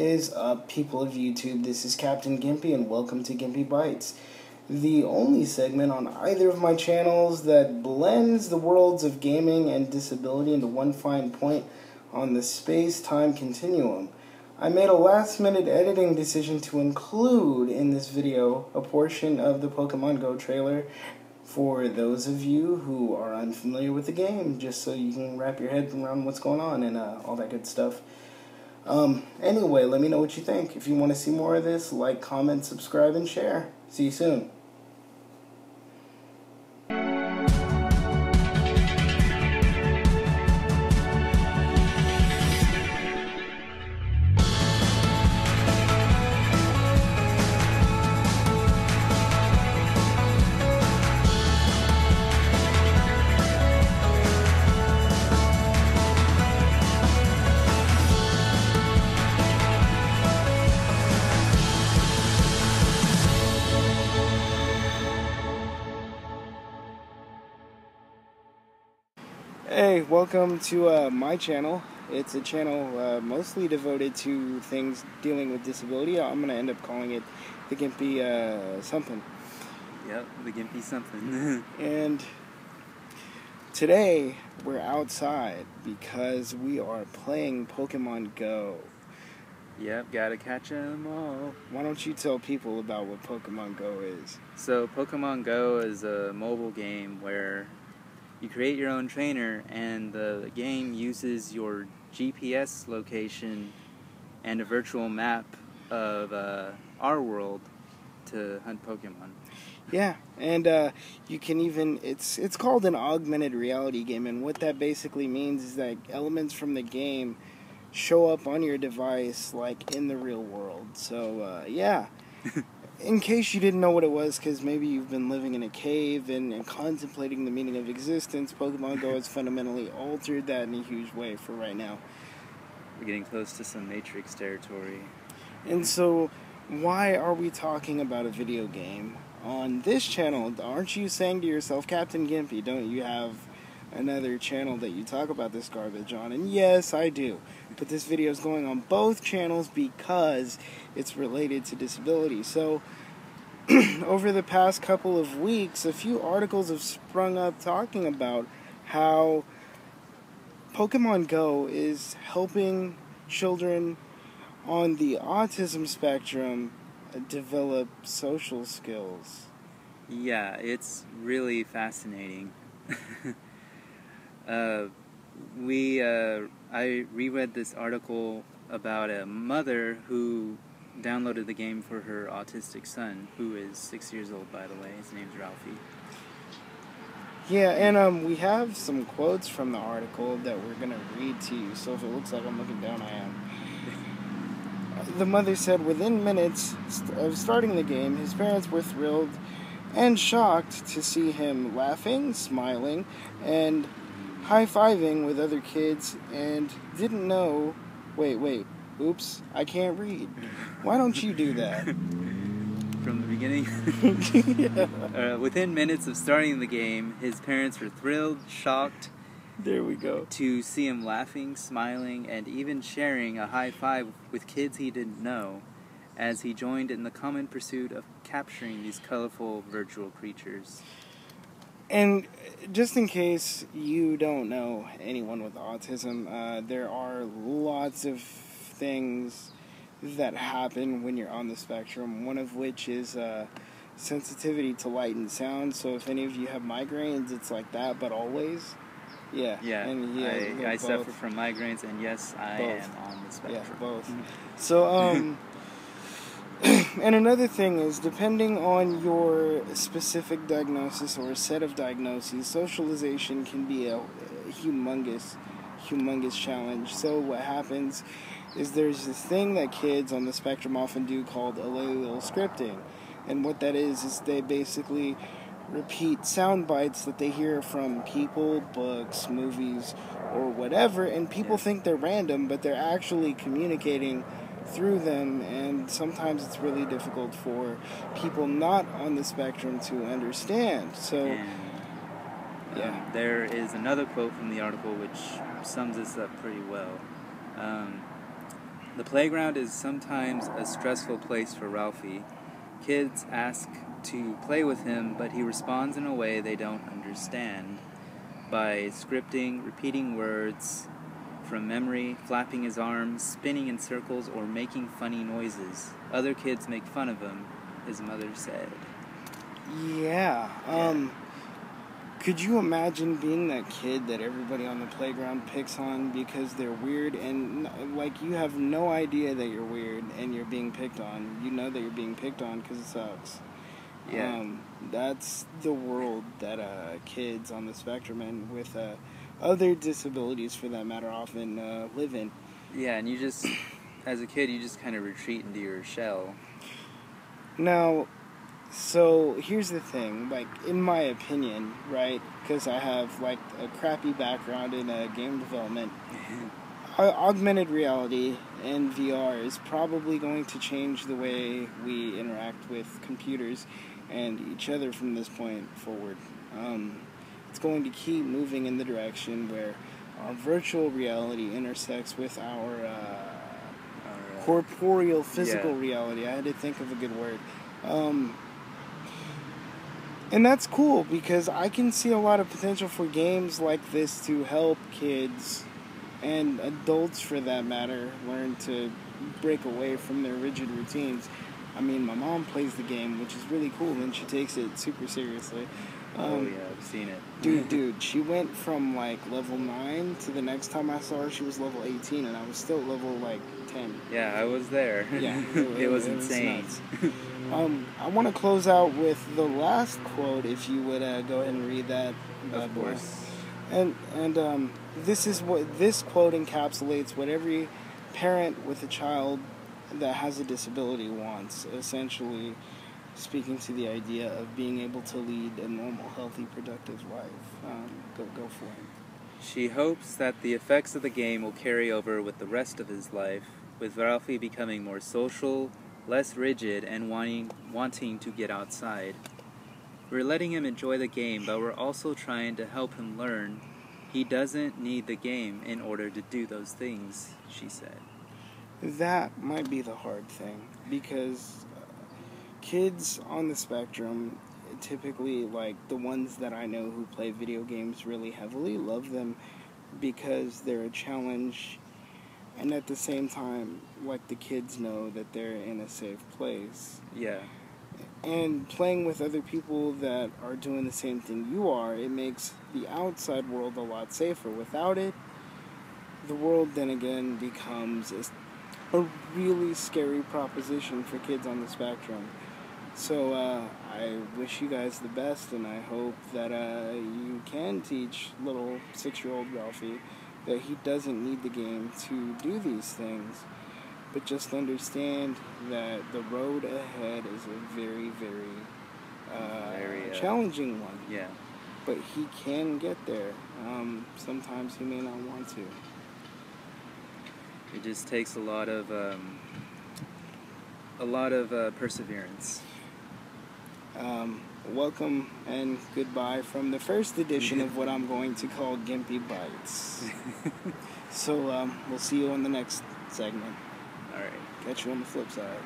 is up, people of YouTube? This is Captain Gimpy, and welcome to GimpyBytes, the only segment on either of my channels that blends the worlds of gaming and disability into one fine point on the space-time continuum. I made a last-minute editing decision to include in this video a portion of the Pokemon Go trailer for those of you who are unfamiliar with the game, just so you can wrap your head around what's going on and all that good stuff. Anyway, let me know what you think. If you want to see more of this, like, comment, subscribe, and share. See you soon. Hey, welcome to my channel. It's a channel mostly devoted to things dealing with disability. I'm going to end up calling it the Gimpy something. Yep, the Gimpy something. And today we're outside because we are playing Pokemon Go. Yep, gotta catch 'em all. Why don't you tell people about what Pokemon Go is? So Pokemon Go is a mobile game where you create your own trainer, and the game uses your GPS location and a virtual map of our world to hunt Pokemon. Yeah, and you can even, it's called an augmented reality game, and what that basically means is that elements from the game show up on your device like in the real world. So yeah. In case you didn't know what it was, because maybe you've been living in a cave and contemplating the meaning of existence, Pokemon Go has fundamentally altered that in a huge way for right now. We're getting close to some Matrix territory. And so, why are we talking about a video game on this channel? Aren't you saying to yourself, Captain Gimpy, don't you have another channel that you talk about this garbage on? And yes, I do. But this video is going on both channels because it's related to disability. So, over the past couple of weeks, a few articles have sprung up talking about how Pokemon Go is helping children on the autism spectrum develop social skills. Yeah, it's really fascinating. I reread this article about a mother who downloaded the game for her autistic son, who is 6 years old, by the way. His name's Ralphie. Yeah, and we have some quotes from the article that we're going to read to you, so if it looks like I'm looking down, I am. The mother said, within minutes of starting the game, his parents were thrilled and shocked to see him laughing, smiling, and high-fiving with other kids, and didn't know... Wait, oops, I can't read. Why don't you do that? From the beginning? Yeah. Within minutes of starting the game, his parents were thrilled, shocked... There we go. To see him laughing, smiling, and even sharing a high-five with kids he didn't know, as he joined in the common pursuit of capturing these colorful virtual creatures. And just in case you don't know anyone with autism, there are lots of things that happen when you're on the spectrum, one of which is sensitivity to light and sound. So if any of you have migraines, it's like that, but always. Yeah. Yeah, and I suffer from migraines, and yes, I am on the spectrum. Yeah, both. So, and another thing is, depending on your specific diagnosis or a set of diagnoses, socialization can be a humongous challenge. So what happens is there's this thing that kids on the spectrum often do called allelial scripting. And what that is they basically repeat sound bites that they hear from people, books, movies, or whatever, and people think they're random, but they're actually communicating through them, and sometimes it's really difficult for people not on the spectrum to understand. So, yeah. There is another quote from the article which sums this up pretty well. The playground is sometimes a stressful place for Ralphie. Kids ask to play with him, but he responds in a way they don't understand. By scripting, repeating words from memory, flapping his arms, spinning in circles, or making funny noises. Other kids make fun of him, his mother said. Yeah. Could you imagine being that kid that everybody on the playground picks on because they're weird and, like, you have no idea that you're weird and you're being picked on? You know that you're being picked on because it sucks. Yeah. That's the world that kids on the spectrum and with other disabilities, for that matter, often live in. Yeah, and you just, as a kid, you just kind of retreat into your shell. Now, so here's the thing, like, in my opinion, right, because I have, like, a crappy background in game development, augmented reality and VR is probably going to change the way we interact with computers and each other from this point forward. It's going to keep moving in the direction where our virtual reality intersects with our corporeal, physical reality. I had to think of a good word. And that's cool because I can see a lot of potential for games like this to help kids and adults, for that matter, learn to break away from their rigid routines. I mean, my mom plays the game, which is really cool, and she takes it super seriously. Oh yeah, I've seen it. Dude, she went from, like, level 9 to the next time I saw her, she was level 18, and I was still level, like, 10. Yeah, I was there. Yeah, it was insane. I want to close out with the last quote, if you would go ahead and read that. Of course. And this is what this quote encapsulates what every parent with a child that has a disability wants, essentially speaking to the idea of being able to lead a normal, healthy, productive life. Go for it. She hopes that the effects of the game will carry over with the rest of his life, with Ralphie becoming more social, less rigid, and wanting to get outside. We're letting him enjoy the game, but we're also trying to help him learn he doesn't need the game in order to do those things, she said. That might be the hard thing, because kids on the spectrum, typically, like the ones that I know who play video games really heavily, love them because they're a challenge, and at the same time, like, the kids know that they're in a safe place. Yeah. And playing with other people that are doing the same thing you are, it makes the outside world a lot safer. Without it, the world then again becomes a really scary proposition for kids on the spectrum. So I wish you guys the best, and I hope that you can teach little 6-year-old Ralphie that he doesn't need the game to do these things. But just understand that the road ahead is a very, very challenging one. Yeah. But he can get there. Sometimes he may not want to. It just takes a lot of perseverance. Welcome and goodbye from the first edition of what I'm going to call GimpyBytes. So we'll see you on the next segment. All right. Catch you on the flip side.